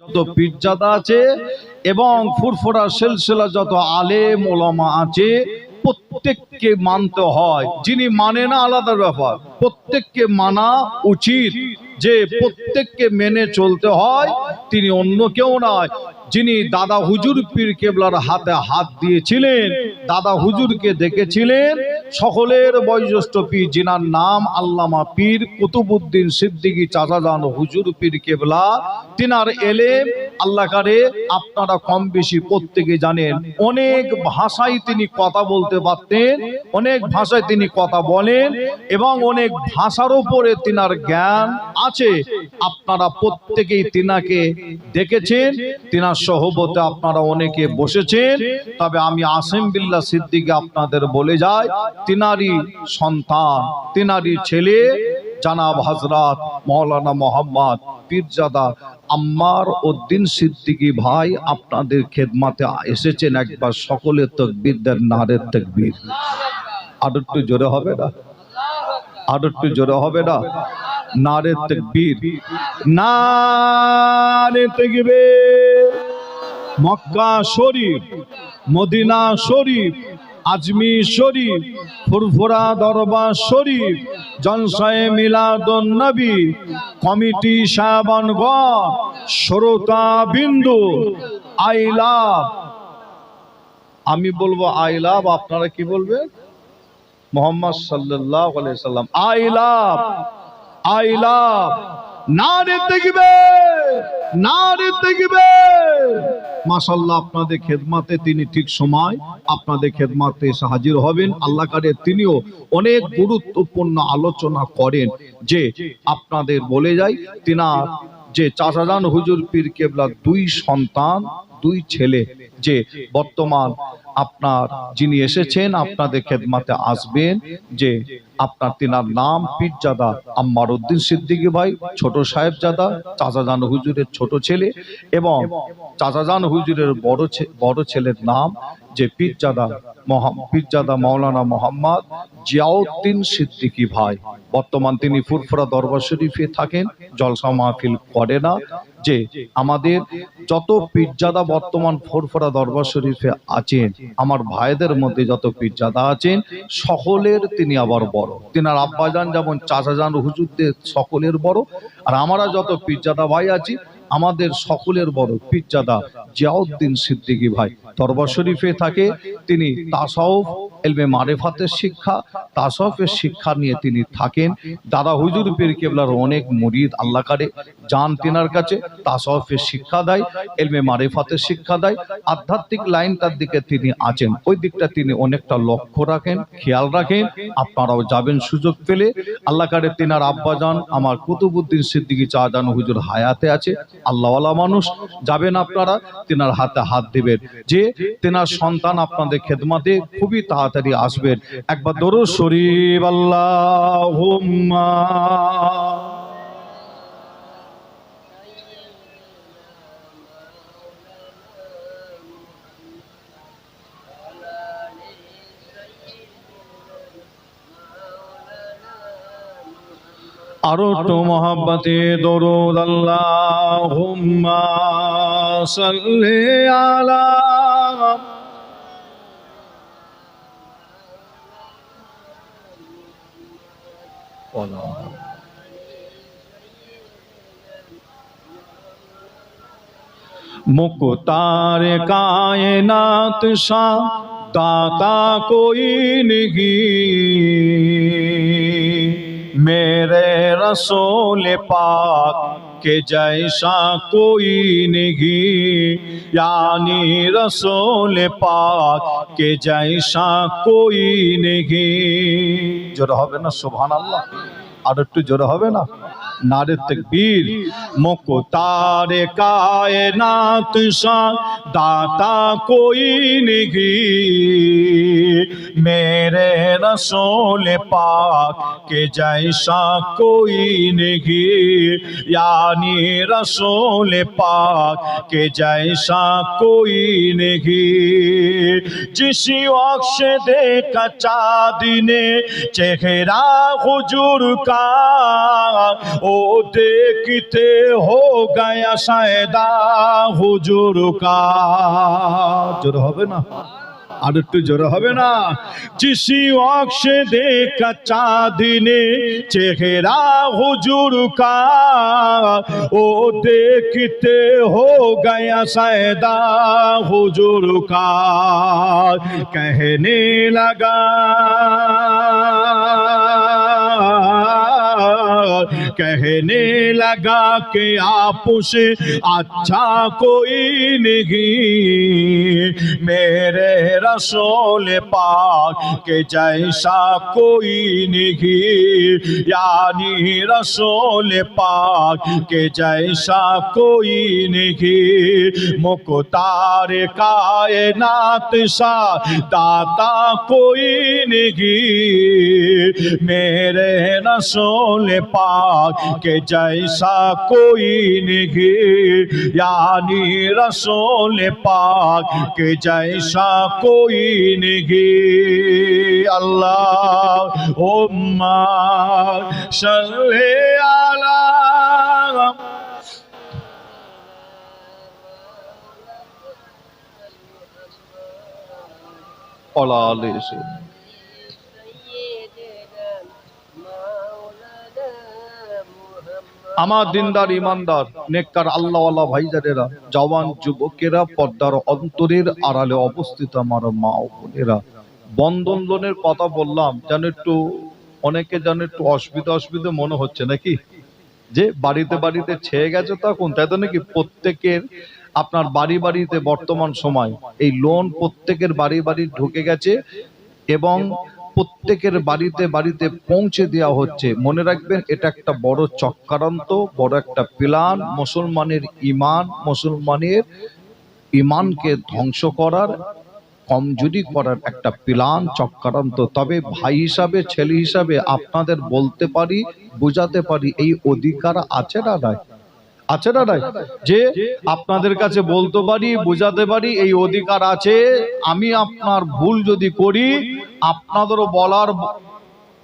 যত পীরজাদা আছে এবং ফুরফুরা সিলসিলা যত আলেম ওলামা আছে প্রত্যেককে মানতে হয়। যিনি মানে না আলাদা ব্যাপার, প্রত্যেককে মানা উচিত। যে প্রত্যেককে মেনে চলতে হয় তিনি অন্য কেউ নয়। যিনি দাদা হুজুর পীর কেবলার হাতে হাত দিয়েছিলেন, দাদা হুজুরকে দেখেছিলেন, সকলের বয়োজ্যেষ্ঠ পীর যিনার নাম আল্লামা পীর কুতুবউদ্দিন সিদ্দিকী চাচাজান হুজুর পীর কেবলা, তিনার এলেম আল্লাহ কারে আপনারা কম বেশি প্রত্যেকে জানেন। অনেক ভাষায় তিনি কথা বলতে পারতেন, অনেক ভাষায় তিনি কথা বলেন এবং অনেক ভাষার উপরে তিনার জ্ঞান আছে। আপনারা প্রত্যেকেই তিনাকে দেখেছেন, তিনার সহবতে আপনারা অনেকে বসেছেন। তবে আমি আসিম বিল্লাহ সিদ্দিকী আপনাদের বলে যাই, তিনারই সন্তান, তিনারই ছেলে জানাব হযরত মাওলানা মোহাম্মদ পীরজাদা আম্মার উদ্দিন সিদ্দিকী ভাই আপনাদের খেদমতে এসেছেন। একবার সকলে তাকবীর দেন, নারে তাকবীর। আর একটু জোরে হবে না? আর একটু জোরে হবে না? নারে তাকবীর, নারে তাকবীর। মক্কা শরীফ, মদিনা শরীফ, আজমির শরীফ, ফুরফুরা দরবার শরীফ, জলসায়ে মিলাদুন নবী কমিটি সাহেবানগণ, শ্রোতা বিন্দু, আই লাভ, আমি বলবো আই লাভ, আপনারা কি বলবেন? মুহাম্মদ সাল্লাল্লাহু আলাইহি সাল্লাম, আই লাভ, আই লাভ। নারে তাকবীর, নারে তাকবীর। মাশাআল্লাহ, আপনাদের খেদমতে তিনি ঠিক সময় আপনাদের খেদমতে এসে হাজির হবেন। আল্লাহ কারে তিনিও অনেক গুরুত্বপূর্ণ আলোচনা করেন। যে আপনাদের বলে যাই, তিনার যে চাচাজান হুজুর পীর কেবলা দুই সন্তান, দুই ছেলে, যে বর্তমান আপনার যিনি এসেছেন আপনাদের খেদমতে আসবেন, যে আপনার তিনার নাম পীরজাদা আম্মার উদ্দিন সিদ্দিকী ভাই, ছোট সাহেবজাদা, চাচাজান হুজুরের ছোট ছেলে, এবং চাচাজান হুজুরের বড় ছেলের নাম যে পীরজাদা মাওলানা মোহাম্মদ জিয়াউদ্দিন সিদ্দিকী ভাই। বর্তমান তিনি ফুরফুরা দরবার শরীফে থাকেন, জলসা মাহফিল করে না। যে আমাদের যত পীরজাদা বর্তমান ফুরফুরা দরবার শরীফে আছেন, আমার ভাইদের মধ্যে যত পীরজাদা আছেন সকলের তিনি আবার বড়। তিনার আব্বাজান যেমন চাচাজান হুজুরদের সকলের বড়, আর আমরা যত পীরজাদা ভাই আছি আমাদের সকলের বড় পীরজাদা জিয়াউদ্দিন সিদ্দিকী ভাই। দরবার শরীফে থাকে তিনি তাসাউফ ইলমে মারিফাতের শিক্ষা, তাসাউফের শিক্ষা নিয়ে তিনি থাকেন। দাদা হুজুর পীর কেবলার অনেক মুরিদ আল্লাহ কারে যান তিনার কাছে, তাসাউফের শিক্ষা দেয়, ইলমে মারিফাতের শিক্ষা দেয়, আধ্যাত্মিক লাইনটার দিকে তিনি আছেন, ওই দিকটা তিনি অনেকটা লক্ষ্য রাখেন, খেয়াল রাখেন। আপনারাও যাবেন সুযোগ পেলে। আল্লাহ কারে তিনার আব্বাজান আমার কুতুবউদ্দিন সিদ্দিকী চাচাজান হুজুর হায়াতে আছে, আল্লাহওয়ালা মানুষ, যাবেন আপনারা, তিনার হাতে হাত দিবেন। যে তিনার সন্তান আপনাদের খেদমতে খুবই তাড়াতাড়ি আসবেন। একবার দরুদ শরীফ আল্লাহুম্মা। আরো তো মোহাব্বতে দরুদ আল্লাহুম্মা সাল্লি আলা। मुख्तार कायनात शाह दाता कोई नहीं, मेरे रसूल पाक के जैसा कोई नहीं, यानी रसूल पाक के जैसा कोई नहीं। जोर होबे ना सुभान अल्लाह, আর একটু জোরে হবে না? नारे तकबीर। मुख्तार कायनात शाह दाता कोई नहीं, मेरे रसूल पाक के जैसा कोई नहीं, यानी रसूल पाक के जैसा कोई नहीं। जिस वक्त देखा चाँद ने चेहरा हुजूर का, ओ देखते हो गया शायदा हुजूर का। जोर होबे ना, আর একটু জোরে হবে না? जिसी आँख से देखा चाँद ने चेहरा हुजूर का, ओ देखते हो गया शायदा हुजूर का। कहने लगा कहने लगा कि आपसे अच्छा कोई नहीं, मेरे रसूल पाक के जैसा कोई नहीं, यानी रसूल पाक के जैसा कोई नहीं। मुख्तार कायनात सा दाता कोई नहीं, मेरे रसूल पाक के जैसा कोई नहीं, यानी रसूल पाक के जैसा कोई नहीं। अल्लाहुम्मा सल्ली अला আমার দিনদার ইমানদার নেককার আল্লাহওয়ালা ভাইজানেরা, জওয়ান যুবকেরা, পর্দার অন্তরের আড়ালে অবস্থিত আমার মা ও বোনেরা, বন্ধন লোনের কথা বললাম যেন একটু অনেকে যেন একটু অসুবিধা মনে হচ্ছে নাকি, যে বাড়িতে বাড়িতে ছেয়ে গেছে তখন, তাই তো নাকি? প্রত্যেকের আপনার বাড়ি বাড়িতে বর্তমান সময় এই লোন প্রত্যেকের বাড়ি বাড়ি ঢুকে গেছে এবং প্রত্যেকের বাড়িতে বাড়িতে পৌঁছে দেওয়া হচ্ছে। মনে রাখবেন, এটা একটা বড় চক্রান্ত, বড় একটা প্ল্যান, মুসলমানের ইমানকে ধ্বংস করার, কমজোরি করার একটা প্ল্যান, চক্রান্ত। তবে ভাই হিসাবে, ছেলে হিসাবে আপনাদের বলতে পারি, বোঝাতে পারি, এই অধিকার আছে না নাই? আছে না নাই? যে আপনাদের কাছে বলতে পারি, বোঝাতে পারি, এই অধিকার আছে। আমি আপনার ভুল যদি করি, আপনাদেরও বলার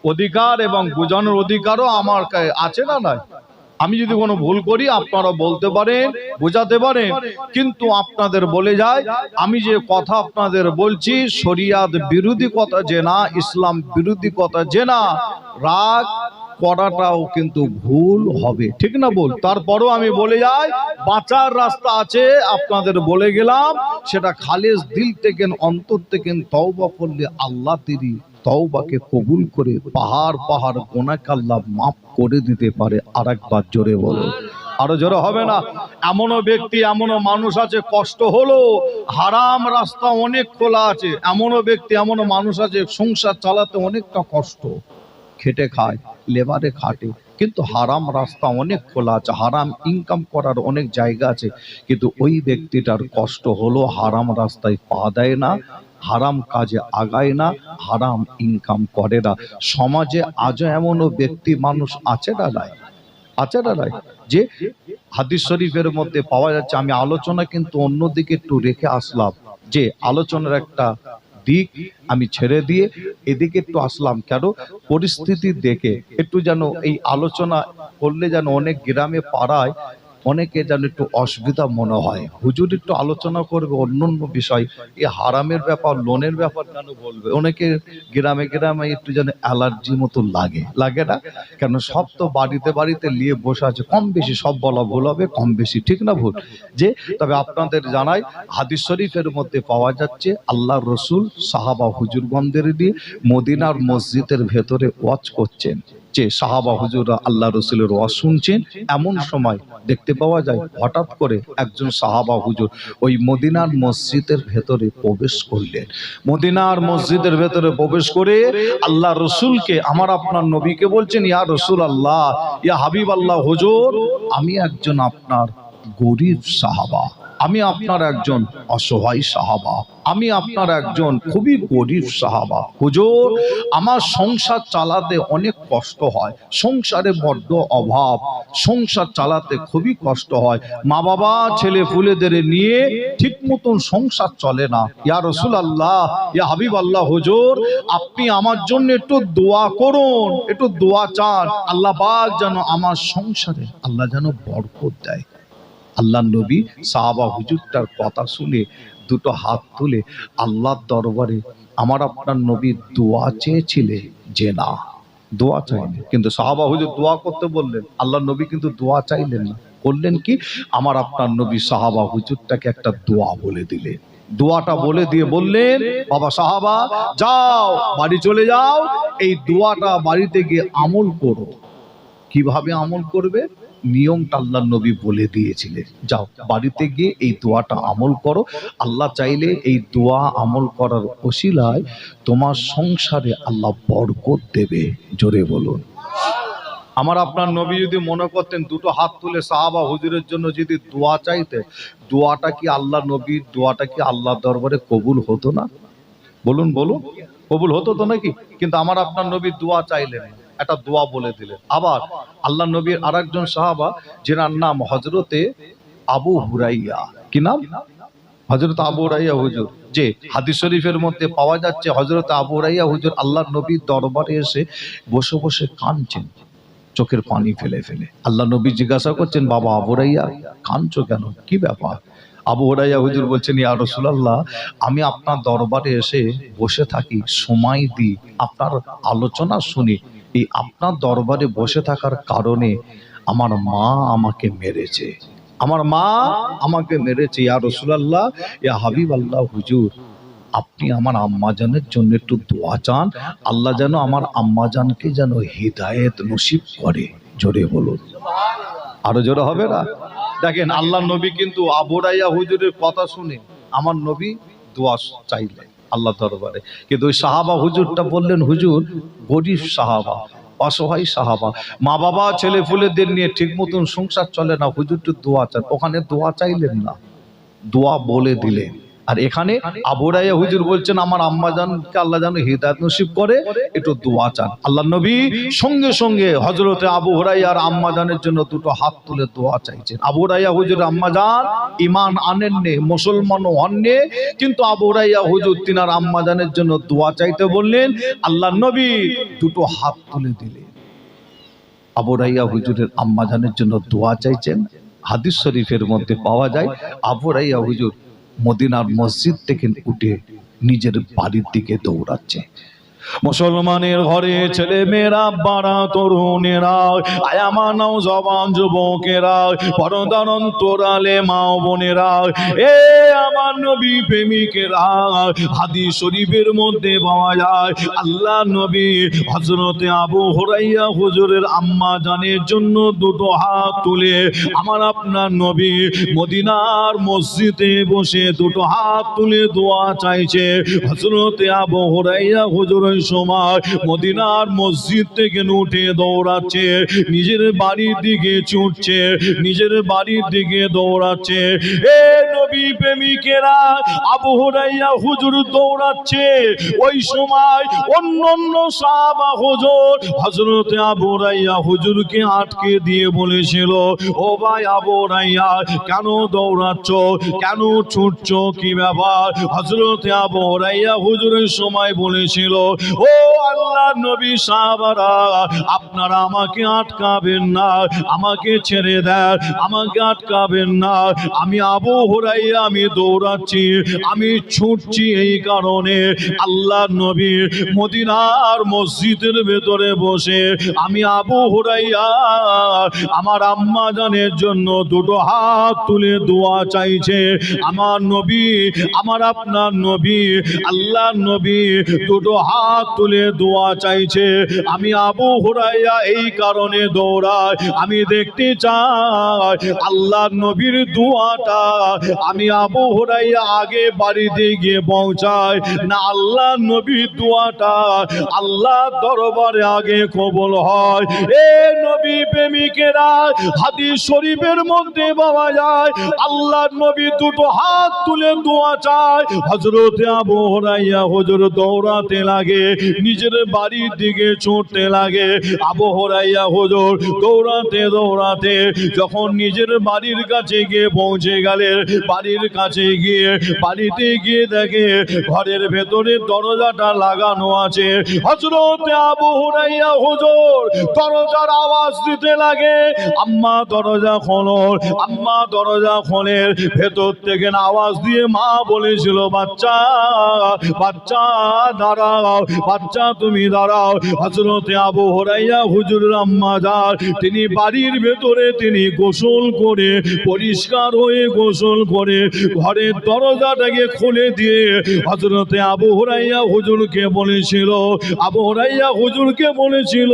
অধিকার এবং বোঝানোর অধিকারও আমার আছে না নাই? আমি যদি কোনো ভুল করি আপনারা বলতে পারেন, বোঝাতে পারেন, কিন্তু আপনাদের বলে যায়, আমি যে কথা আপনাদের বলছি শরিয়াত বিরোধী কথা যে না, ইসলাম বিরোধী কথা যে না, রাগ করাটাও কিন্তু ভুল হবে, ঠিক না বল? তারপরও আমি বলে যাই, বাঁচার রাস্তা আছে, আপনাদের বলে গেলাম। সেটা খালেস দিল থেকে, অন্তর থেকে তওবা করলে আল্লাহ তিনি তওবাকে কবুল করে পাহাড় পাহাড় গুনাহকে আল্লাহ মাফ করে দিতে পারে। আরেকবার জোরে বলো, আরো জোরে হবে না? এমনও ব্যক্তি, এমনও মানুষ আছে, কষ্ট হলো, হারাম রাস্তা অনেক খোলা আছে। এমনও ব্যক্তি, এমনও মানুষ আছে, সংসার চালাতে অনেকটা কষ্ট, খেটে খায়, লেবারে খাটে, কিন্তু হারাম রাস্তা অনেক খোলা আছে, হারাম ইনকাম করার অনেক জায়গা আছে, কিন্তু ওই ব্যক্তিটার কষ্ট হলো হারাম রাস্তায় পা দেয় না, হারাম কাজে আগায় না, হারাম ইনকাম করে না। সমাজে আজও এমনও ব্যক্তি মানুষ আছে না নাই? আছে না নাই? যে হাদিস শরীফের মধ্যে পাওয়া যাচ্ছে। আমি আলোচনা কিন্তু অন্যদিকে একটু রেখে আসলাম, যে আলোচনার একটা দিক আমি ছেড়ে দিয়ে এদিকে একটু আসলাম। কেন? পরিস্থিতি দেখে একটু যেন এই আলোচনা করলে যেন অনেক গ্রামে পাড়ায় অনেকে যেন একটু অসুবিধা মনে হয়। হুজুর একটু আলোচনা করবে অন্য বিষয়, এই হারামের ব্যাপার, লোনের ব্যাপার কেন বলবে? অনেকে গ্রামে গ্রামে একটু যেন অ্যালার্জি মতো লাগে না? কেন? সব তো বাড়িতে বাড়িতে নিয়ে বসে আছে, কম বেশি সব বলা ভুল হবে, কম বেশি, ঠিক না ভুল? যে তবে আপনাদের জানাই, হাদিস শরীফের মধ্যে পাওয়া যাচ্ছে আল্লাহ রসুল সাহাবা হুজুরগণদের দিয়ে মদিনার মসজিদের ভেতরে ওয়াজ করছেন, যে সাহাবা হুজুররা আল্লাহ রসুলের ওয়াজ শুনছেন। এমন সময় দেখতে পাওয়া যায় হঠাৎ করে একজন সাহাবা হুজুর ওই মদিনার মসজিদের ভেতরে প্রবেশ করলেন। মদিনার মসজিদের ভেতরে প্রবেশ করে আল্লাহ রসুলকে, আমার আপনার নবীকে বলছেন, ইয়া রসুল আল্লাহ, ইয়া হাবিব আল্লাহ, হুজুর আমি একজন আপনার গরিব সাহাবা, আমি আপনার একজন অসহায় সাহাবা, আমি আপনার একজন খুবই গরিব সাহাবা। হুজুর, আমার সংসার চালাতে অনেক কষ্ট হয়, সংসারে বড্ড অভাব, সংসার চালাতে খুবই কষ্ট হয়, মা বাবা ছেলে পুলেদের নিয়ে ঠিক মতন সংসার চলে না। ইয়া রাসূলুল্লাহ, ইয়া হাবিবাল্লাহ, হুজুর আপনি আমার জন্য একটু দোয়া করুন, একটু দোয়া চান, আল্লাহ পাক যেন আমার সংসারে আল্লাহ যেন বরকত দেয়। আল্লাহ নবী সাহাবা হুজুরটার কথা শুনে দুটো হাত তুলে আল্লাহর দরবারে আমার আপনার নবী দোয়া চেয়েছিলে যে না, দোয়া চাইলেন, কিন্তু সাহাবা হুজুর দোয়া করতে বললেন, আল্লাহ নবী কিন্তু দোয়া চাইলেন না, করলেন কি, আমার আপনার নবী সাহাবা হুজুরটাকে একটা দোয়া বলে দিলেন। দোয়াটা বলে দিয়ে বললেন, বাবা সাহাবা যাও, বাড়ি চলে যাও, এই দোয়াটা বাড়িতে গিয়ে আমল করো। কিভাবে আমল করবে নিয়মটা আল্লাহ নবী বলে দিয়েছিলেন, যাও বাড়িতে গিয়ে এই দোয়াটা আমল করো, আল্লাহ চাইলে এই দোয়া আমল করার ওসিলায় তোমার সংসারে আল্লাহ বরকত দেবে। জোরে বলুন। আমার আপনার নবী যদি মনে করতেন দুটো হাত তুলে সাহাবা হুজুরের জন্য যদি দোয়া চাইতে, দোয়াটা কি আল্লাহ নবীর দোয়াটা কি আল্লাহ দরবারে কবুল হতো না? বলুন বলুন, কবুল হতো তো নাকি? কিন্তু আমার আপনার নবী দোয়া চাইলেন, একটা দোয়া বলে দিলেন। আবার আল্লাহ নবীর আরেকজন সাহাবা যেনার নাম হযরতে আবু হুরাইয়া, কি নাম? হযরত আবু হুরাইয়া হুজুর, যে হাদিস শরীফের মধ্যে পাওয়া যাচ্ছে হযরত আবু হুরাইয়া হুজুর আল্লাহর নবীর দরবারে এসে বসে বসে কাঁদছেন, চোখের পানি ফেলে ফেলে। আল্লাহ নবী জিজ্ঞাসা করছেন, বাবা আবু হুরাইয়া কাঁদছো কেন, কি ব্যাপার? আবু হুরাইয়া হুজুর বলছেন, ইয়া রাসূলুল্লাহ, আমি আপনার দরবারে এসে বসে থাকি, সময় দিই, আপনার আলোচনা শুনি, এই আপনার দরবারে বসে থাকার কারণে আমার মা আমাকে মেরেছে, আমার মা আমাকে মেরেছে। ইয়া রাসূলুল্লাহ, ইয়া হাবিবাল্লাহ হুজুর, আপনি আমার আম্মাজানের জন্য একটু দোয়া চান, আল্লাহ যেন আমার আম্মাজানকে যেন হিদায়েত নসিব করে। জোরে বলুন, আরো জোরে হবে না? দেখেন আল্লাহ নবী কিন্তু আবু হুরাইয়া হুজুরের কথা শুনে আমার নবী দোয়া চাইলেন আল্লাহ দরবারে, কিন্তু ওই সাহাবা হুজুরটা বললেন, হুজুর গরিব সাহাবা, অসহায় সাহাবা, মা বাবা ছেলে ফুলেদের নিয়ে ঠিক মতন সংসার চলে না, হুজুর তো দোয়া চান। ওখানে দোয়া চাইলেন না, দোয়া বলে দিলেন। আর এখানে আবু হুরাইয়া হুজুর বলছেন, আমার আম্মাজানকে আল্লাহ যেন হিদায়াত নসিব করে, একটু দোয়া চান। আল্লাহ নবী সঙ্গে সঙ্গে হযরতে আবু হুরাইয়ার আম্মাজানের জন্য দুটো হাত তুলে দোয়া চাইছেন। আবু হুরাইয়া হুজুর আম্মাজান ঈমান আনেননি, মুসলমানও হননি, কিন্তু আবু হুরাইয়া হুজুর তিনার আম্মাজানের জন্য দোয়া চাইতে বললেন, আল্লাহ নবী দুটো হাত তুলে দিলেন। আবু হুরাইয়া হুজুরের আম্মাজানের জন্য দোয়া চাইছেন। হাদিস শরীফের মধ্যে পাওয়া যায় আবু হুরাইয়া হুজুর মদিনার মসজিদ থেকে উঠে নিজের বাড়ির দিকে দৌড়াচ্ছে। মুসলমানের ঘরে ছেলে মেয়েরা, বাড়া তরুণেরা, আয়ামানাও জবান যুবকেরা, পরদার অন্তরালে মা বোনেরা, এ আমার নবী প্রেমিকেরা, হাদিস শরীফের মধ্যে পাওয়া যায় আল্লাহ নবী হযরতে আবু হুরাইয়া হুজুরের আম্মা জানের জন্য দুটো হাত তুলে আমার আপনার নবী মদিনার মসজিদে বসে দুটো হাত তুলে দোয়া চাইছে। হযরতে আবু হুরাইয়া হুজুর সময় মদিনার মসজিদ থেকে উঠে দৌড়াচ্ছে, নিজের বাড়ির দিকে ছুটছে, নিজের বাড়ির দিকে দৌড়াচ্ছে। এ নবী প্রেমিকেরা, আবু হুরাইয়া হুজুর দৌড়াচ্ছে, ওই সময় অন্যান্য সাহাবা হুজুর হযরতে আবু হুরাইয়া হুজুরকে আটকে দিয়ে বলেছিল, ও ভাই আবু হুরাইয়া কেন দৌড়াচ্ছ, কেন ছুটছো, কি ব্যাপার? হযরতে আবু হুরাইয়া হুজুরের সময় বলেছিল, ও আল্লাহ নবী সাহাবারা, আপনারা আমাকে আটকাবেন না, আমাকে ছেড়ে দেন, আমাকে আটকাবেন না, আমি আবু হুরাইয়া আমি দৌড়াচ্ছি, আমি ছুটছি এই কারণে আল্লাহ নবী মদিনার মসজিদের ভেতরে বসে আমি আবু হুরাইয়া আমার আম্মা জানের জন্য দুটো হাত তুলে দোয়া চাইছে। আমার নবী, আমার আপনার নবী, আল্লাহ নবী দুটো হাত হাত তুলে দোয়া চাইছে। আমি আবু হুরায়রা এই কারণে দৌড়াই, আমি দেখতে চাই আল্লাহর নবীর দোয়াটা আমি আবু হুরায়রা আগে বাড়িতে গিয়ে পৌঁছাই না আল্লাহর নবীর দোয়াটা আল্লাহ দরবারে আগে কবুল হয়। এ নবী প্রেমিকেরা, হাদিস শরীফের মধ্যে পাওয়া যায় আল্লাহর নবী দুটো হাত তুলে দোয়া চায়। হযরতে আবু হুরায়রা হুজুর দৌড়াতে লাগে, নিজের বাড়ির দিকে ছুটতে লাগে। আবু হুরায়রা হুজুর দৌড়াতে দৌড়াতে যখন নিজের বাড়ির কাছে গিয়ে পৌঁছে গেলেন, বাড়ির কাছে গিয়ে বাড়িতে গিয়ে দেখে ঘরের ভেতরে দরজাটা লাগানো আছে। হযরতে আবু হুরায়রা হুজুর দরজার আওয়াজ দিতে লাগে, আম্মা দরজা খোলো, আম্মা দরজা খোলে। ভেতর থেকে আওয়াজ দিয়ে মা বলেছিল, বাচ্চা বাচ্চা দাঁড়াও, বাচ্চা তুমি দাঁড়াও। হযরতে আবু হুরায়রা হুজুরের আম্মা যান, তিনি বাড়ির ভেতরে তিনি গোসল করে পরিষ্কার হয়ে গোসল করে ঘরের দরজাটাকে খুলে দিয়ে হযরতে আবু হুরায়রা হুজুরকে বলেছিল, আবু হুরায়রা হুজুরকে বলেছিল,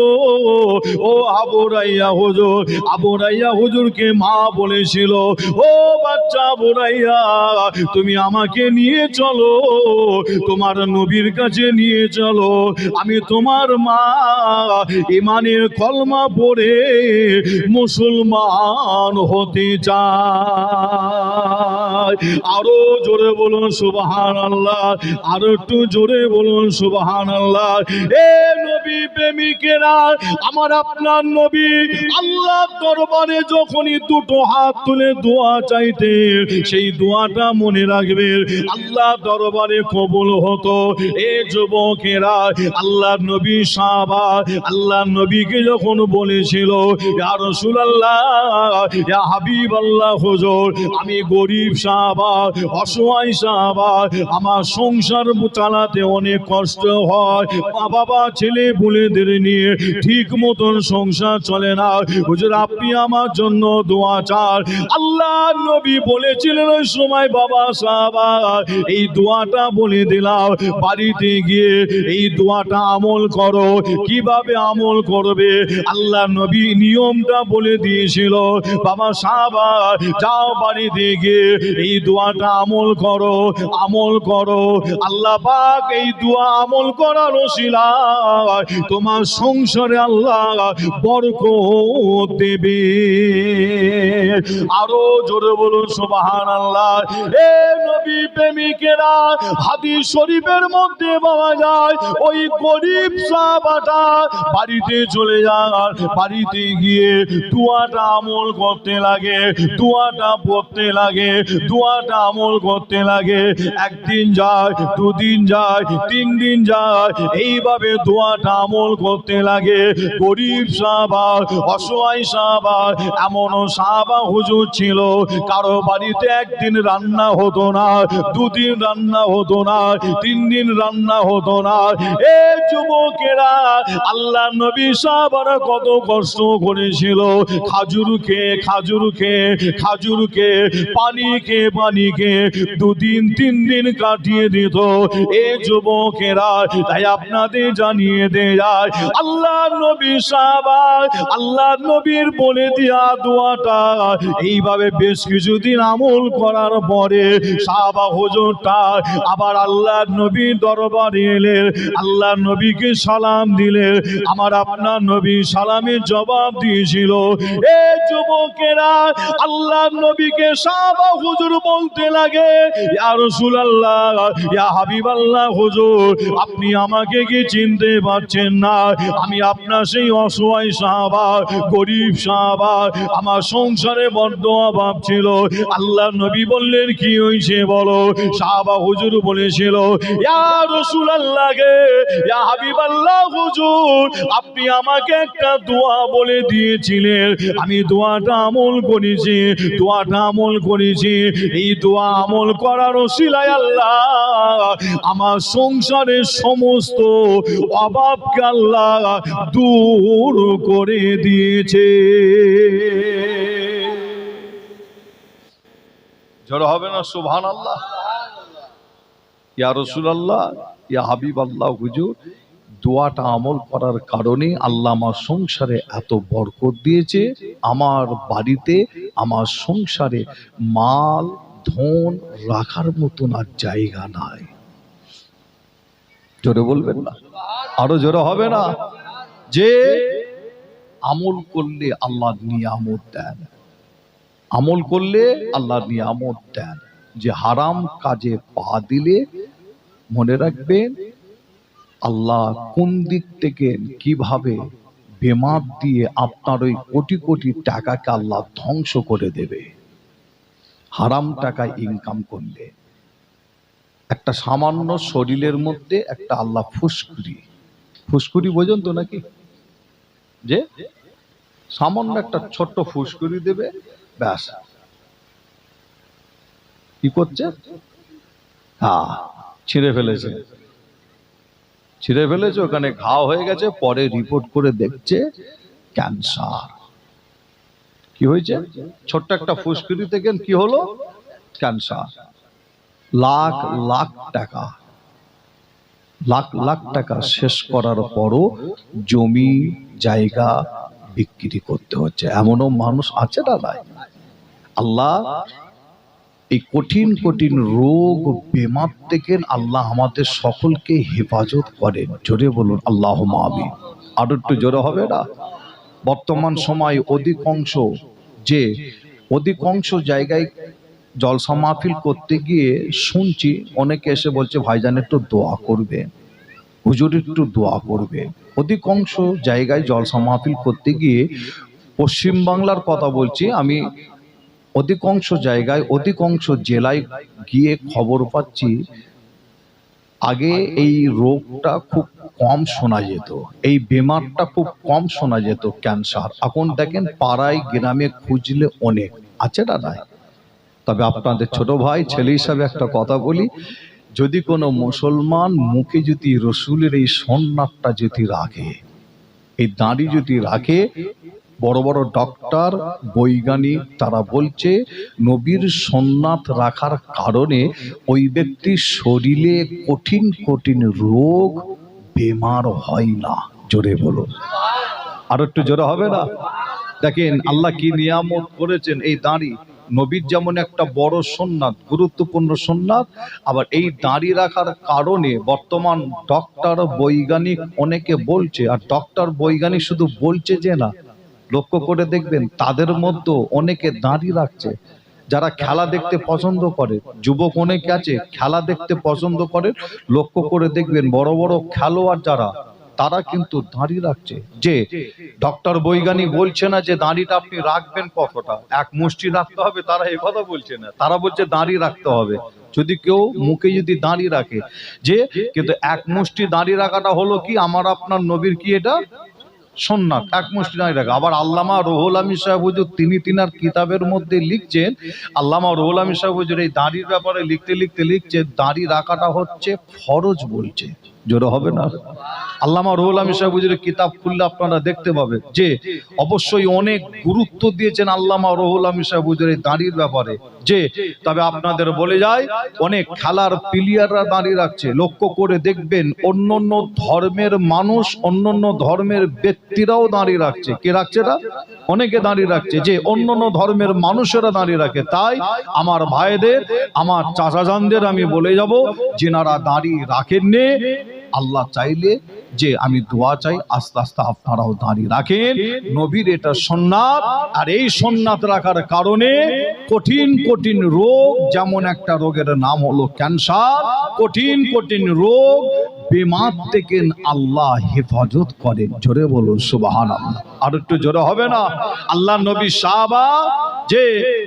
ও আবু হুরায়রা হুজুর, আবু হুরায়রা হুজুরকে মা বলেছিল, ও বাচ্চা আবু হুরায়রা তুমি আমাকে নিয়ে চলো, তোমার নবীর কাছে নিয়ে চলো, আমি তোমার মা ইমানের কলমা পড়ে মুসলমান হতে চাই। আরো জোরে বলুন সুবহানাল্লাহ, আরো একটু জোরে বলুন সুবহানাল্লাহ। এ নবী প্রেমিকেরা, আমার আপনার নবী আল্লাহর দরবারে যখনই দুটো হাত তুলে দোয়া চাইতে, সেই দোয়াটা মনে রাখবেন আল্লাহ দরবারে কবুল হতো। এ যুবকেরা, আল্লাহর নবী সাহাবা আল্লাহর নবীকে যখন বলেছিল, ইয়া রাসূলুল্লাহ, ইয়া হাবিবাল্লাহ হুজুর, আমি গরীব সাহাবা, অসহায় সাহাবা, আমার সংসার চালাতে অনেক কষ্ট হয়, মা বাবা ছেলে পুলেদের নিয়ে ঠিক মতন সংসার চলে না, হুজুর আপনি আমার জন্য দোয়া চান। আল্লাহর নবী বলেছিলেন ওই সময়, বাবা সাহাবা এই দোয়াটা বলে দিলাম, বাড়িতে গিয়ে এই দোয়াটা আমল করো। কিভাবে আমল করবে আল্লাহ নবী নিয়মটা বলে দিয়েছিল, বাবা সাহাবা যাও বাড়িতে গিয়ে এই দোয়াটা আমল করো, আমল করো। আল্লাহ পাক এই দোয়া আমল করার ওসিলায় তোমার সংসারে আল্লাহ বরকত দেবে। আরো জোরে বলুন সুবহানাল্লাহ। এ নবী প্রেমিকেরা, হাদিস শরীফের মধ্যে পাওয়া যায় ওই গরীব সাহাবাটা বাড়িতে চলে যান, বাড়িতে গিয়ে দোয়াটা আমল করতে লাগে, দোয়াটা পড়তে লাগে, দোয়াটা আমল করতে লাগে। একদিন যায়, দুদিন যায়, 3 দিন যায়, এইভাবে দোয়াটা আমল করতে লাগে। গরীব সাহাবা, অসহায় সাহাবা, এমনও সাহাবা হুজুর ছিল কারো বাড়িতে একদিন রান্না হতো না, 2 দিন রান্না হতো না, 3 দিন রান্না হতো না। এ যুবকেরা, আল্লাহ নবী সাহাবারা কত কষ্ট করেছিল, খাজুর খেয়ে খাজুর খেয়ে খাজুর খেয়ে পানি খেয়ে পানি খেয়ে 2 দিন 3 দিন কাটিয়ে দিত। এ যুবকেরা, তাই আপনাদের জানিয়ে দেয় আল্লাহ নবী সাহাবা আল্লাহ নবীর বলে দিয়া দোয়াটা এইভাবে বেশ কিছুদিন আমল করার পরে সাহাবা হুজুরটা আবার আল্লাহ নবীর দরবারে এলেন, আল্লাহ নবীকে সালাম দিলেন। আমার আপনার নবী সালামের জবাব দিয়েছিল। এ যুবকেরা, আল্লাহ নবীকে সাহাবা হুজুর বলতে লাগে, ইয়া রাসূলুল্লাহ, ইয়া হাবিবাল্লাহ হুজুর, আপনি আমাকে কি চিনতে পারছেন না? আমি আপনার সেই অসহায় সাহাবা, গরীব সাহাবা, আমার সংসারে বড্ড অভাব ছিল। আল্লাহ নবী বললেন, কি হয়েছে বলো? সাহাবা হুজুর বলেছিল, ইয়া রাসূলুল্লাহ গে, ইয়া হাবিবাল্লাহ হুজুর, আপনি আমাকে একটা দোয়া বলে দিয়েছিলেন, আমি দোয়াটা আমল করেছি, দোয়াটা আমল করেছি। এই দোয়া আমল করার ওসিলায় আল্লাহ আমার সংসারের সমস্ত অভাবকে আল্লাহ দূর করে দিয়েছে। জড়ো হবে না সুবহানাল্লাহ। ইয়া রাসূলুল্লাহ, ইয়া হাবিবাল্লাহ হুজুর, দোয়াটা আমল করার কারণে আল্লাহ আমার সংসারে এত বরকত দিয়েছে, আমার বাড়িতে আমার সংসারে মাল ধন রাখার মতন আর জায়গা নাই। জোরে বলবেন না? আরো জোরে হবে না? যে আমল করলে আল্লাহ নিয়ামত দেন, আমল করলে আল্লাহ নিয়ামত দেন। যে হারাম কাজে পা দিলে মনে রাখবেন আল্লাহ কোন দিক থেকে কিভাবে বেমাত দিয়ে আপনার ওই কোটি কোটি টাকাকে আল্লাহ ধ্বংস করে দেবে। হারাম টাকা ইনকাম করলে একটা সামান্য শরীরের মধ্যে একটা আল্লাহ ফুসকুরি, ফুসকুরি বোঝেন তো নাকি? যে সামান্য একটা ছোট্ট ফুসকুরি দেবে, ব্যাস কি করছে? হ্যাঁ, ছিঁড়ে ফেলেছে, ছিঁড়ে ফেলেছে, ওখানে ঘা হয়ে গেছে। পরে রিপোর্ট করে দেখছে ক্যান্সার। কি হয়েছে? ছোট্ট একটা ফুসকুরি থেকে কি হলো? ক্যান্সার। লাখ লাখ টাকা, লাখ লাখ টাকা শেষ করার পরও জমি জায়গা বিক্রি করতে হচ্ছে। এমনও মানুষ আছে না? নাই? আল্লাহ এই কঠিন কঠিন রোগ বেমার থেকে আল্লাহ আমাদের সকলকে হেফাজত করেন। জোরে বলুন আল্লাহুম্মা আমিন। আর একটু জোরে হবে না? বর্তমান সময় অধিকাংশ জায়গায় জলসা মাহফিল করতে গিয়ে শুনছি অনেকে এসে বলছে ভাইজান একটু দোয়া করবে, হুজুর একটু দোয়া করবে। অধিকাংশ জায়গায় জলসা মাহফিল করতে গিয়ে, পশ্চিম বাংলার কথা বলছি আমি, অধিকাংশ জায়গায় অধিকাংশ জেলায় গিয়ে খবর পাচ্ছি আগে এই রোগটা খুব কম শোনা যেত, এই বেমারটা খুব কম শোনা যেত, ক্যান্সার। এখন দেখেন পাড়ায় গ্রামে খুঁজলে অনেক আছে না? নাই? তবে আপনাদের ছোট ভাই ছেলে হিসাবে একটা কথা বলি, যদি কোনো মুসলমান মুখে যদি রসুলের এই সুন্নাতটা যদি রাখে, এই দাড়ি যদি রাখে, বড় বড় ডক্টর বৈজ্ঞানিক তারা বলছে নবীর সুন্নাত রাখার কারণে ওই ব্যক্তির শরীরে কঠিন কঠিন রোগ বেমার হয় না। জোরে বলুন, আর একটু জোরে হবে না? দেখেন আল্লাহ কি নিয়ামত করেছেন এই দাড়ি। নবীর যেমন একটা বড় সুন্নাত, গুরুত্বপূর্ণ সুন্নাত, আবার এই দাড়ি রাখার কারণে বর্তমান ডক্টর বৈজ্ঞানিক অনেকে বলছে, আর ডক্টর বৈজ্ঞানিক শুধু বলছে যে না, লক্ষ্য করে দেখবেন তাদের মধ্যে অনেকে দাড়ি রাখছে। যারা খেলা দেখতে পছন্দ করে, যুবক অনেকে আছে খেলা দেখতে পছন্দ করে, লক্ষ্য করে দেখবেন বড় বড় খেলোয়াড় যারা, তারা কিন্তু দাড়ি রাখছে। যে ডক্টর বৈজ্ঞানিক বলছে না যে দাড়িটা আপনি রাখবেন কতটা, এক মুষ্টি রাখতে হবে, তারা এই কথা বলছে না, তারা বলছে দাড়ি রাখতে হবে। যদি কেউ মুখে যদি দাড়ি রাখে, যে কিন্তু এক মুষ্টি দাড়ি রাখাটা হলো কি আমার আপনার নবীর কি এটা সুন্নাত, এক মুষ্টি দাড়ি রাখা। আবার আল্লামা রুহুল আমিন সাহেব হুজুর তিনার কিতাবের মধ্যে লিখছেন, আল্লামা রুহুল আমিন সাহেব হুজুর এই দাড়ির ব্যাপারে লিখছে দাড়ি রাখাটা হচ্ছে ফরজ বলছে। জোরে হবে না? আল্লামা রুহুল আমিন সাহেব হুজুরের কিতাব খুললে আপনারা দেখতে পাবেন যে অবশ্যই অনেক গুরুত্ব দিয়েছেন আল্লামা রুহুল আমিন সাহেব হুজুর এই দাড়ির ব্যাপারে। যে তবে আপনাদের বলে যায় অনেক খেলার প্লেয়াররা দাঁড়িয়ে রাখছে, লক্ষ্য করে দেখবেন অন্যান্য ধর্মের মানুষ, অন্যান্য ধর্মের ব্যক্তিরাও দাঁড়িয়ে রাখছে। কে রাখছে? না অনেকে দাঁড়িয়ে রাখছে, যে অন্যান্য ধর্মের মানুষেরা দাঁড়িয়ে রাখে। তাই আমার ভাইদের, আমার চাচাজানদের আমি বলে যাব, যেনারা দাঁড়িয়ে রাখেননি, আল্লাহ চাইলে যে আমি দোয়া চাই আস্তে আস্তে আপনারাও দাঁড়িয়ে রাখেন। নবীর এটা সুন্নাত, আর এই সুন্নাত রাখার কারণে কঠিন কঠিন রোগ, যেমন একটা রোগের নাম হলো ক্যান্সার, কঠিন কঠিন রোগ বেমার থেকে আল্লাহ হেফাজত করেন। জোরে বলুন সুবহানাল্লাহ। আর একটু জোরে হবে না? আল্লাহ নবী সাহাবা, যে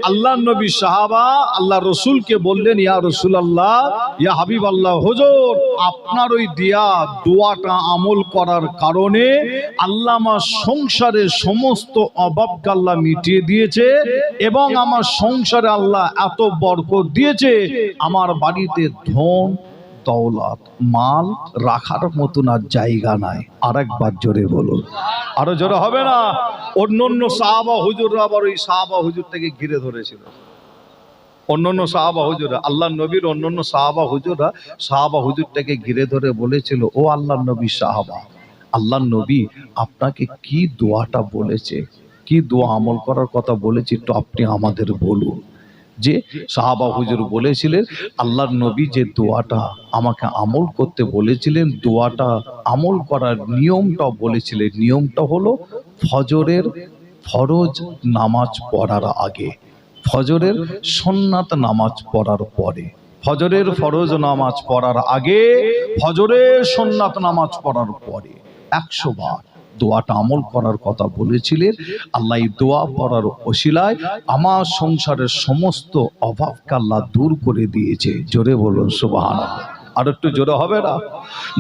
আল্লাহ নবী সাহাবা আল্লাহ রসুলকে বললেন, ইয়া রাসূলুল্লাহ, ইয়া হাবিবাল্লাহ, হুজুর আপনার ওই দিয়া দোয়াটা আমল করার কারণে আল্লাহ আমার সংসারের সমস্ত অভাবকে আল্লাহ মিটিয়ে দিয়েছে, এবং আমার সংসারে আল্লাহ এত বরকত দিয়েছে, আমার বাড়িতে ধন দৌলত মাল রাখার মতন আর জায়গা নাই। আরেকবার জোরে বলুন, আরো জোরে হবে না? অন্য সাহাবা হুজুররা আবার ওই সাহাবা হুজুর থেকে ঘিরে ধরেছিল, অন্যান্য সাহাবা হুজুরা, আল্লাহ নবীর অন্যান্য সাহাবা হুজুরা সাহাবা হুজুরটাকে ঘিরে ধরে বলেছিল, ও আল্লাহ নবী সাহাবা, আল্লাহ নবী আপনাকে কি দোয়াটা বলেছে, কি দোয়া আমল করার কথা বলেছে, একটু আপনি আমাদের বলুন। যে সাহাবা হুজুর বলেছিলেন, আল্লাহর নবী যে দোয়াটা আমাকে আমল করতে বলেছিলেন, দোয়াটা আমল করার নিয়মটা বলেছিলেন। নিয়মটা হলো ফজরের ফরজ নামাজ পড়ার আগে, ফজরের সুন্নাত নামাজ পড়ার পরে, ফজরের ফরজ নামাজ পড়ার আগে, ফজরের সুন্নাত নামাজ পড়ার পরে 100 বার দোয়াটা আমল করার কথা বলেছিলেন। আল্লাহ এই দোয়া পড়ার ওসিলায় আমার সংসারের সমস্ত অভাবকে আল্লাহ দূর করে দিয়েছে। জোরে বলুন সুবহানাল্লাহ। আর একটু জোরে হবে না?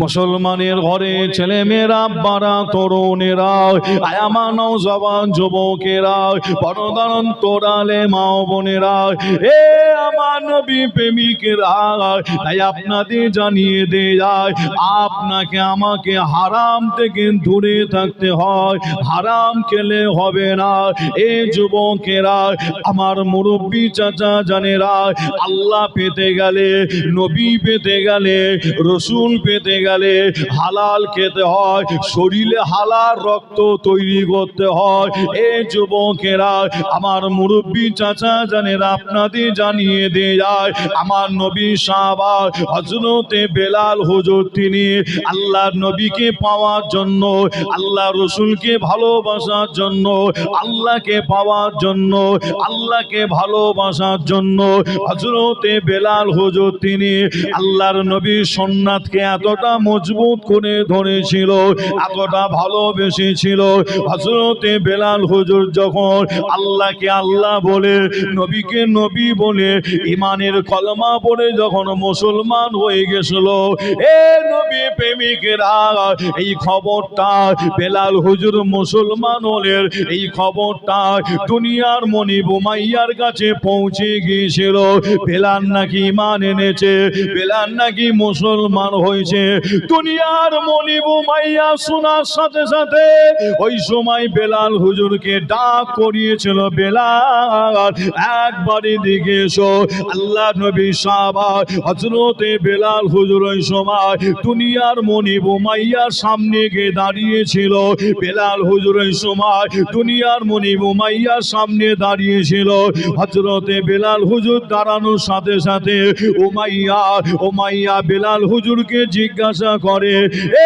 মুসলমানের ঘরে ছেলে মেয়েরা, বারা তরুণেরা, আয়ামা নওজওয়ান যুবকেরা, পর্দার অন্তরালে মা বোনেরা, এ আমার নবী প্রেমিকেরা, তাই আপনাদের জানিয়ে দেয়, আপনাকে আমাকে হারাম থেকে দূরে থাকতে হয়, হারাম খেলে হবে না। এ যুবকেরা, আমার মুরব্বী চাচা জানেরা, আল্লাহ পেতে গেলে, নবী পেতে গেলে, রসুল পেতে গেলে হালাল খেতে হয়, শরীরে হালাল রক্ত তৈরি করতে হয়। এ যুবকেরা, আমার মুরব্বী চাচা জানেরা, আপনাদের জানিয়ে দিয়ে যায়, আমার নবী সাহাবা হযরতে বেলাল হুজুর, তিনি আল্লাহর নবীকে পাওয়ার জন্য, আল্লাহ রসুলকে ভালোবাসার জন্য, আল্লাহকে পাওয়ার জন্য, আল্লাহকে ভালোবাসার জন্য হযরতে বেলাল হুজুর তিনি আল্লাহর নবীর সুন্নাতকে এতটা মজবুত করে ধরেছিল, এতটা ভালোবেসেছিল। হযরতে বেলাল হুজুর যখন আল্লাহকে আল্লাহ বলে, নবীকে নবী বলে, ইমানের কলমা পড়ে যখন মুসলমান হয়ে গেছিল, এ নবী প্রেমিকেরা, এই খবরটা বেলাল হুজুর মুসলমান হলেন, এই খবরটা দুনিয়ার মনিব উমাইয়ার কাছে পৌঁছে গিয়েছিল। বেলাল নাকি ঈমান এনেছে, বেলাল নাকি মুসলমান হয়েছে। দুনিয়ার মনিব উমাইয়া শোনার সাথে সাথে ওই সময় বেলাল হুজুরকে ডাক করিয়েছিল, বেলাল একবারে দিকে এসো। আল্লাহ নবী সাহাবা হযরতে বেলাল হুজুর ওই সময় দুনিয়ার মনিব উমাইয়ার সামনে গিয়ে দাঁড়িয়েছিল। বেলাল হুজুর ওই সময় দুনিয়ার মনিব উমাইয়ার সামনে দাঁড়িয়েছিল। হযরতে বেলাল হুজুর দাঁড়ানোর সাথে সাথে উমাইয়া বেলাল হুজুরকে জিজ্ঞাসা করে,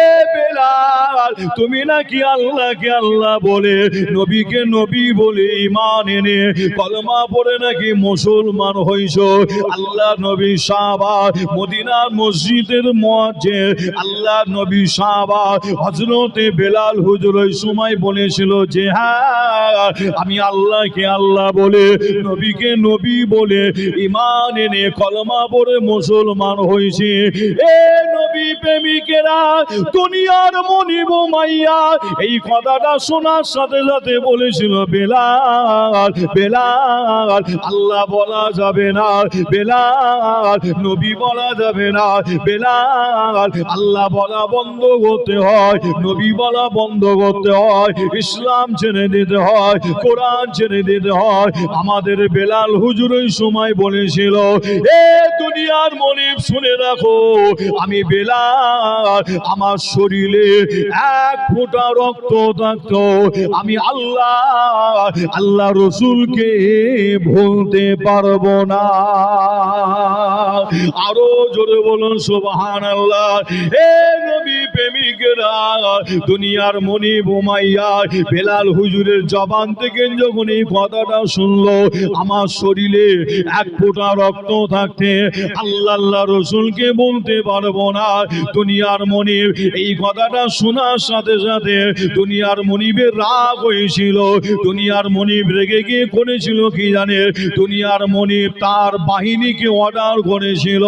এ বেলাল, তুমি নাকি আল্লাহকে আল্লাহ বলে, নবীকে নবী বলে ঈমান এনে কলমা পড়ে নাকি মুসলমান হইছো? আল্লাহ নবী সাহাবা মদিনার মসজিদের মুয়াজ্জিন, আল্লাহ নবী সাহাবা হযরতে বেলাল হুজুর ওই সময় বলেছিল যে, হ্যাঁ, আমি আল্লাহকে আল্লাহ বলে, নবীকে নবী বলে ঈমান এনে কলমা পড়ে মুসলমান হইছি। এ নবী প্রেমিকেরা, দুনিয়ার মনিব উমাইয়া এই কথাটা শোনার সাথে সাথে বলেছিল, বেলাল, বেলাল, আল্লাহ বলা যাবে না, বেলাল, নবী বলা যাবে না, বেলাল, আল্লাহ বলা বন্ধ করতে হয়, নবী বলা বন্ধ করতে হয়, ইসলাম ছেড়ে দিতে হয়, কোরআন ছেড়ে দিতে হয়। আমাদের বেলাল হুজুর ওই সময় বলেছিল, এ দুনিয়ার মনিব শুনে রাখো, আমি বেলাল, আমার শরীরে এক ফোঁটা রক্ত থাকতো, আমি আল্লাহ রসুলকে ভুলতে পারবো না। আরো জোরে বলুন সুবহানাল্লাহ। এ নবী প্রেমিকেরা, দুনিয়ার মনিব উমাইয়া বেলাল হুজুরের জবান থেকে যখন এই কথাটা শুনলো, আমার শরীরে এক ফোঁটা রক্ত থাকতে আল্লাহ রসুলকে বলতে পারবো না। দুনিয়ার মনিব এই কথাটা শোনার সাথে সাথে দুনিয়ার মনিবের রাগ হয়েছিল। দুনিয়ার মনিব রেগে গিয়ে করেছিল কি জানে? দুনিয়ার মনিব তার বাহিনীকে অর্ডার করেছিল,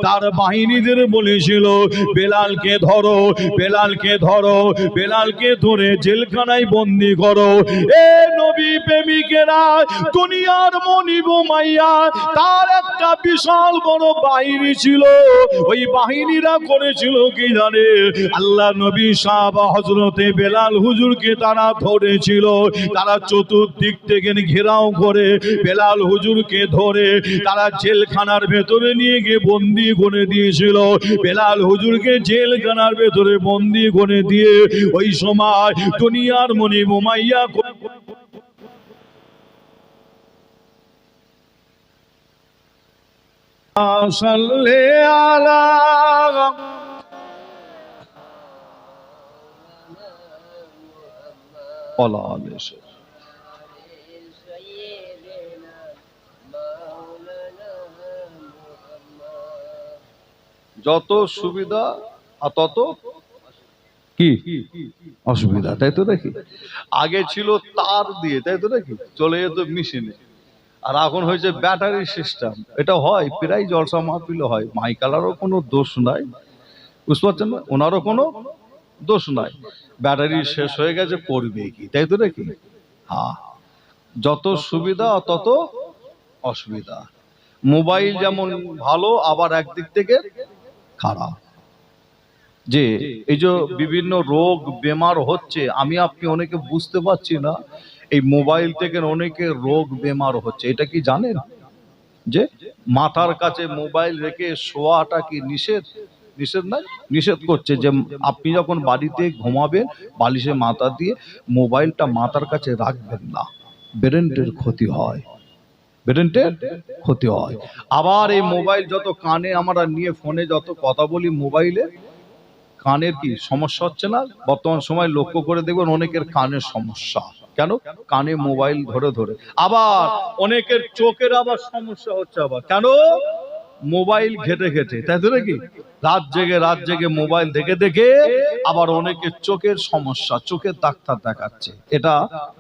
তার বাহিনীদের বলেছিল, বেলালকে ধরো, বেলালকে ধরো, বেলালকে ধরে জেলখানায় বন্দি করো। এ নবী প্রেমিকেরা, দুনিয়ার মনিব মাইয়া তার একটা বিশাল বড় বাহিনী ছিল। ওই বাহিনীরা করেছিল কি জানে? আল্লাহ নবী সাহাব হযরতে বেলাল হুজুরকে তারা ধরেছিল। তারা চতুর্দিক থেকে ঘেরাও করে বেলাল হুজুরকে ধরে তারা জেলখানার ভেতরে নিয়ে গিয়ে বন্দি করে দিয়েছিল। বেলাল হুজুরকে জেলখানার ভেতরে বন্দি করে দিয়ে ওই সময় দুনিয়ার মনিব মাইয়া সাল্লে আলা যত সুবিধা আর তত কি অসুবিধা, তাই তো নাকি? আগে ছিল তার দিয়ে, তাই তো নাকি, চলে যেত মেশিনে, আর এখন হয়েছে ব্যাটারি সিস্টেম। এটা হয় প্রায় জলসা মাহফিলে হয়। মাইকালারও কোনো দোষ নাই, বুঝতে পারছেন না, ওনারও কোনো দোষ নাই। ব্যাটারি শেষ হয়ে গেছে, করবে কি, তাই তো নাকি? হ্যাঁ, যত সুবিধা তত অসুবিধা। মোবাইল যেমন ভালো, আবার একদিক থেকে খারাপ। যে এই যে বিভিন্ন রোগ বেমার হচ্ছে, আমি আপনি অনেকে বুঝতে পারছি না, এই মোবাইল থেকে অনেকে রোগ বেমার হচ্ছে। এটা কি জানেন যে মাথার কাছে মোবাইল রেখে শোয়াটা কি নিষেধ? নিষেধ নাই, নিষেধ করছে যে আপনি যখন বাড়িতে ঘুমাবেন বালিশে মাথা দিয়ে মোবাইলটা মাথার কাছে রাখবেন না, ব্রেনের ক্ষতি হয়, ব্রেনের ক্ষতি হয়। আবার এই মোবাইল যত কানে আমরা নিয়ে ফোনে যত কথা বলি, মোবাইলে কানের কি সমস্যা হচ্ছে না? বর্তমান সময় লক্ষ্য করে দেখবেন অনেকের কানের সমস্যা। কেন? কানে মোবাইল ধরে ধরে। আবার অনেকের চোখের আবার সমস্যা হচ্ছে। আবার কেন? মোবাইল ঘেটে ঘেটে, তাই তো নাকি? রাত জেগে মোবাইল দেখে দেখে আবার অনেকের চোখের সমস্যা, চোখের ডাক্তার দেখাচ্ছে। এটা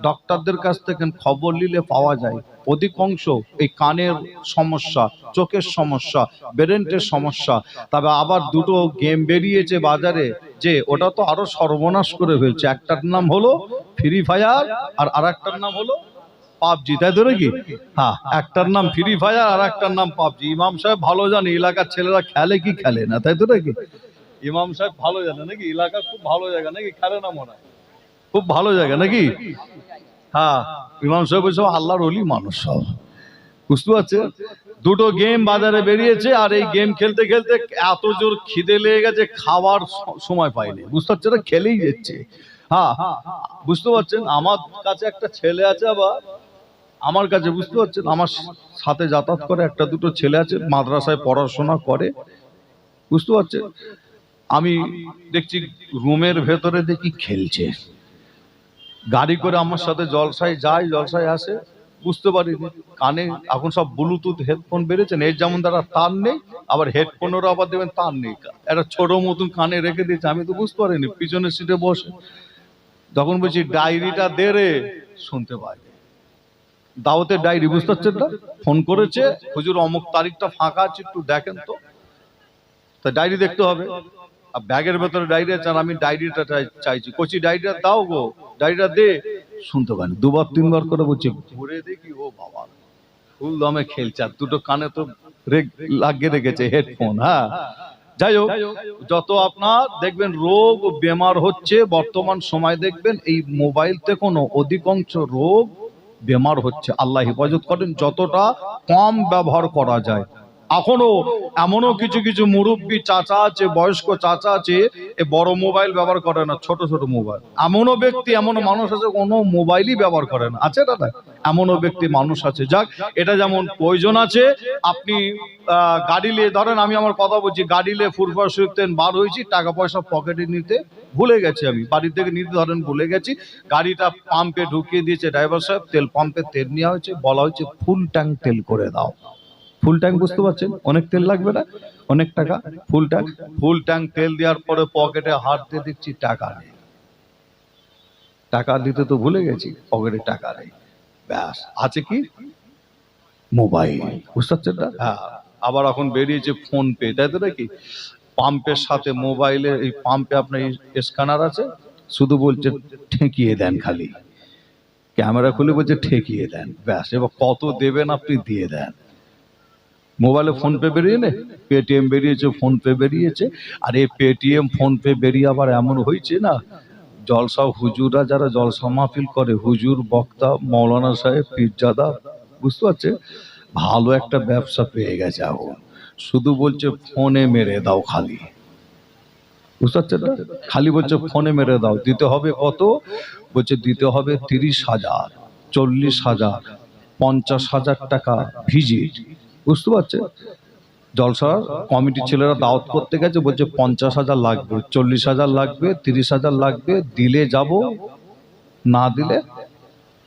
ডক্টরদের কাছ থেকে খবর নিলে পাওয়া যায়। অধিকাংশ এই কানের সমস্যা, চোখের সমস্যা, ব্রেনের সমস্যা। তবে আবার দুটো গেম বেরিয়েছে বাজারে, যে ওটা তো আরো সর্বনাশ করে ফেলছে। একটার নাম হলো ফ্রি ফায়ার আর আরেকটার নাম হলো পাবজি, তাই তো নাকি? হ্যাঁ, একটার নাম ফ্রি ফায়ার আর একটার নাম পাবজি। ইমাম সাহেব ভালো জানে এলাকার ছেলেরা খেলে কি খেলে না, তাই তো নাকি? ইমাম সাহেব ভালো জানে নাকি, এলাকা খুব ভালো জায়গা নাকি, খেলে না মনে হয়, খুব ভালো জায়গা নাকি? হ্যাঁ, ইমাম সাহেব সব আল্লাহর ওলি মানুষ সব, বুঝতে পারছে? দুটো গেম বাজারে বেরিয়েছে, আর এই গেম খেলতে খেলতে এত জোর খিদে লেগে গেছে, খাবার সময় পাইনি, বুঝতে পারছে না, খেলেই যাচ্ছে। হ্যাঁ, বুঝতে পারছেন? আমার কাছে একটা ছেলে আছে, আবার আমার কাছে, বুঝতে পারছেন, আমার সাথে যাতায়াত করে একটা দুটো ছেলে আছে, মাদ্রাসায় পড়াশোনা করে, বুঝতে পারছেন? আমি দেখছি রুমের ভেতরে দেখি খেলছে, গাড়ি করে আমার সাথে জলসায় যায়, জলসায় আসে, বুঝতে পারিনি। কানে এখন সব ব্লুটুথ হেডফোন বেড়েছেন, এর যেমন তারা তার নেই, আবার হেডফোনেরও আবার দেবেন তার নেই, একটা ছোট মতন কানে রেখে দিয়েছে। আমি তো বুঝতে পারিনি, পিছনের সিটে বসে যখন বলছি ডায়েরিটা দে রে, শুনতে পাই দাওয়াতের ডায়েরি, বুঝতে পারছেন না? ফোন করেছে, হুজুর অমুক তারিখটা ফাঁকা আছে, একটু দেখেন তো। তা ডায়েরি দেখতে হবে, আর ব্যাগের ভেতরে ডায়েরি আছে, আর আমি ডায়েরিটা চাইছি। কচি ডায়েরিটা দাও গো, ডায়েরিটা দে, শুনতে পারি। দুবার তিনবার করে বলছি, ঘুরে দেখি ও বাবা ফুল দমে খেলছে, আর দুটো কানে তো লাগিয়ে রেখেছে হেডফোন। হ্যাঁ, যাই হোক, যত আপনার দেখবেন রোগ বেমার হচ্ছে বর্তমান সময়, দেখবেন এই মোবাইল থেকে কোনো অধিকাংশ রোগ বেমার হচ্ছে। আল্লাহ হেফাজত করেন, যতটা কম ব্যবহার করা যায়। এখনো এমনও কিছু কিছু মুরব্বী চাচা আছে, বয়স্ক চাচা আছে, এ বড় মোবাইল ব্যবহার করে না, ছোট ছোট মোবাইল। এমনও ব্যক্তি, এমনও মানুষ আছে কোনো মোবাইলই ব্যবহার করে না, আছে দাদা? এমনও ব্যক্তি মানুষ আছে। যাক, এটা যেমন প্রয়োজন আছে, আপনি গাড়ি নিয়ে ধরেন, আমি আমার কথা বলছি, গাড়ি নিয়ে ফুরফুরা শরীফ থেকে বার হয়েছি, টাকা পয়সা পকেটে নিতে ভুলে গেছি, আমি বাড়ি থেকে নিতে ধরেন ভুলে গেছি, গাড়িটা পাম্পে ঢুকিয়ে দিয়েছে ড্রাইভার সাহেব, তেল পাম্পে তেল নেওয়া হয়েছে, বলা হয়েছে ফুল ট্যাঙ্ক তেল করে দাও। ফুল ট্যাঙ্ক, বুঝতে পারছেন, অনেক তেল লাগবে না, অনেক টাকা। ফুল ট্যাঙ্ক তেল দেওয়ার পরে পকেটে হাত দিয়ে দেখছি টাকা নেই, টাকা দিতে তো ভুলে গেছি, পকেটে টাকা নেই। ব্যাস, আছে কি? মোবাইল, বুঝতে পারছেন না? হ্যাঁ, আবার এখন বেরিয়েছে ফোন পে, তাই তো নাকি? পাম্পের সাথে মোবাইলের এই পাম্পে আপনার স্ক্যানার আছে, শুধু বলছে ঠেকিয়ে দেন, খালি ক্যামেরা খুলে বলছে ঠেকিয়ে দেন, ব্যাস। এবার কত দেবেন আপনি দিয়ে দেন। মোবাইলে ফোন পে বেরিয়ে নে, পেটিএম বেরিয়েছে, ফোন পে বেরিয়েছে। আর এই পেটিএম ফোন পে বেরিয়ে আবার এমন হয়েছে না, জলসা হুজুররা যারা জলসা মাহফিল করে, হুজুর, বক্তা, মৌলানা সাহেব, পীরজাদা, বুঝতে পারছে, ভালো একটা ব্যবসা পেয়ে গেছে এখন। শুধু বলছে ফোনে মেরে দাও খালি, বুঝতে পারছেন না? খালি বলছে ফোনে মেরে দাও। দিতে হবে কত? বলছে দিতে হবে 30,000, 40,000, 50,000 টাকা ভিজিট, বুঝতে পারছে। জলসার কমিটির ছেলেরা দাওয়াত করতে গেছে, বলছে 50,000 লাগবে, 40,000 লাগবে, 30,000 লাগবে, দিলে যাব, না দিলে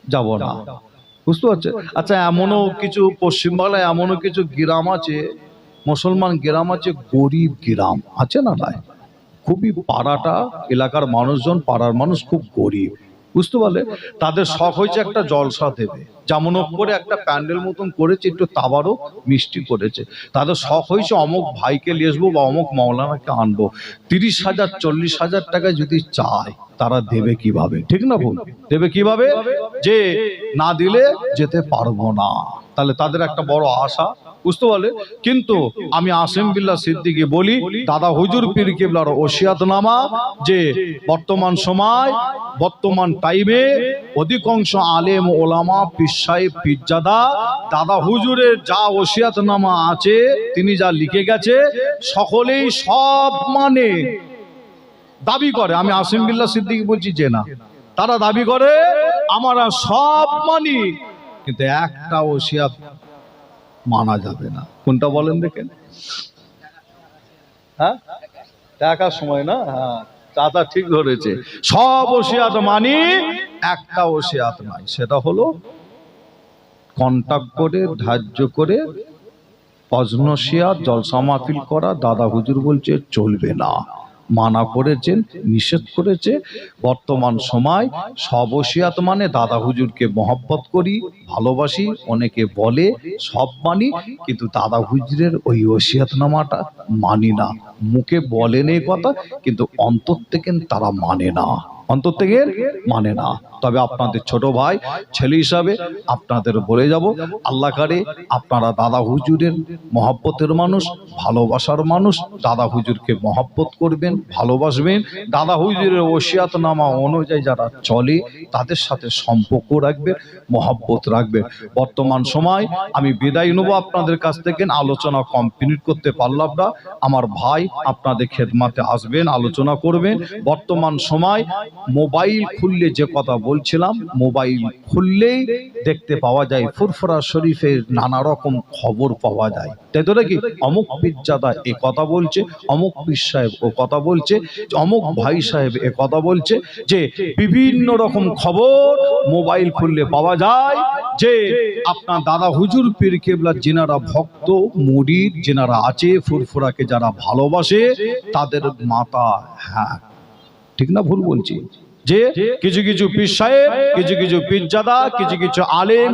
যাব না, বুঝতে পারছে। আচ্ছা, এমনও কিছু পশ্চিমবাংলায় এমনও কিছু গ্রাম আছে, মুসলমান গ্রাম আছে, গরিব গ্রাম আছে না নাই? খুবই পাড়াটা, এলাকার মানুষজন, পাড়ার মানুষ খুব গরিব, বুঝতে পারলে। তাদের শখ হয়েছে একটা জলসা দেবে, যেমন করে একটা প্যান্ডেল মতন করেছে, একটু তাবারও মিষ্টি করেছে। তাদের শখ হয়েছে অমুক ভাইকে নিয়ে আসবো বা অমুক মৌলানাকে আনবো। 30,000, 40,000 টাকা যদি চায়, তারা দেবে কিভাবে? ঠিক না ভুল? দেবে কিভাবে? যে না দিলে যেতে পারবো না। তাহলে তাদের একটা বড় আশা, বুঝতে পারলে। কিন্তু আমি আসিম বিল্লাহ সিদ্দিকী বলি, দাদা হুজুর পীর কিবলার ওসিয়াতনামা, যে বর্তমান সময়, বর্তমান টাইমে অধিকাংশ আলেম ওলামা, পীর সাহেব, পীরজাদা, দাদা হুজুরের যা ওসিয়াতনামা আছে, তিনি যা লিখে গেছে, সকলেই সব মানে দাবি করে। আমি আসিম বিল্লাহ সিদ্দিকী বলছি যে না, তারা দাবি করে আমরা সব মানি, কিন্তু একটা ওসিয়াত মানা যাবে না। কোনটা বলেন দেখেন? হ্যাঁ, টাকার সময় না? হ্যাঁ, চাচা ঠিক ধরেছে। সব ওসিয়াত মানি, একটা ওসিয়াত নাই, সেটা হলো কন্টাক্ট করে, ধার্য করে অজনসিয়াত, জলসা মাহফিল করা। দাদা হুজুর বলছে চলবে না, মানা করেছেন, নিষেধ করেছে। বর্তমান সময় সব ওসিয়াত মানে দাদা হুজুরকে মহব্বত করি, ভালোবাসি, অনেকে বলে সব মানি, কিন্তু দাদা হুজুরের ওই ওসিয়াতনামাটা মানি না। মুখে বলেন এই কথা, কিন্তু অন্তর থেকে তারা মানে না, অন্তর থেকে মানে না। তবে আপনাদের ছোট ভাই, ছেলে হিসাবে আপনাদের বলে যাব, আল্লাহ করে আপনারা দাদা হুজুরের মহব্বতের মানুষ, ভালোবাসার মানুষ, দাদা হুজুরকে মহব্বত করবেন, ভালোবাসবেন। দাদা হুজুরের ওসিয়াতনামা অনুযায়ী যারা চলে, তাদের সাথে সম্পর্ক রাখবেন, মহব্বত রাখবেন। বর্তমান সময় আমি বিদায় নেব আপনাদের কাছ থেকে, আলোচনা কমপ্লিট করতে পারলাম না। আমার ভাই আপনাদের খেদমাতে আসবেন, আলোচনা করবেন। বর্তমান সময় মোবাইল খুললে যে কথা বলছিলাম, মোবাইল খুললেই দেখতে পাওয়া যায় ফুরফুরা শরীফের নানা রকম খবর পাওয়া যায়, তাই তো নাকি? অমুক পীরজাদা এ কথা বলছে, অমুক পীর সাহেব ও কথা বলছে, অমুক ভাই সাহেব এ কথা বলছে, যে বিভিন্ন রকম খবর মোবাইল খুললে পাওয়া যায়। যে আপনার দাদা হুজুর পীর কেবলার যিনারা ভক্ত মুরিদ, যিনারা আছে, ফুরফুরাকে যারা ভালোবাসে, তাদের মাথা, হ্যাঁ ঠিক না ভুল বলছি, যে কিছু কিছু পীর সাহেব, কিছু কিছু পীরজাদা, কিছু কিছু আলেম,